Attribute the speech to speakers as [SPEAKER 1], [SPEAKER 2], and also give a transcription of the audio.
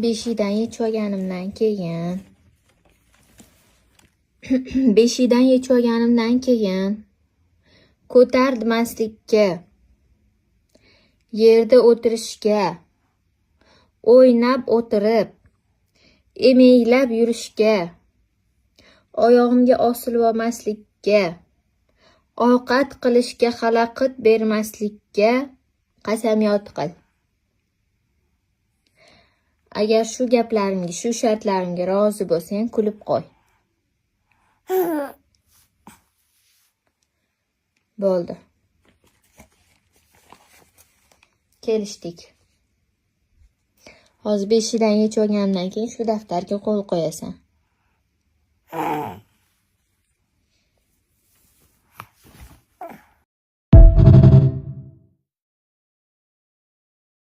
[SPEAKER 1] Beshidan yechib olganimdan keyin ko'tarmaslikka, yerda o'tirishga, o'ynab o'tirib, emeylab yurishga, oyog'imga osilib olmaslikka, ovqat qilishga xalaqit bermaslikka qasamyod qil. Agar shu gaplarimga, shu shartlarimga rozi bo'lsang, kulib qo'y. Bo'ldi. Kelishdik. Hozir beshidan yechib olganimdan keyin shu daftarga qo'l qo'yasan.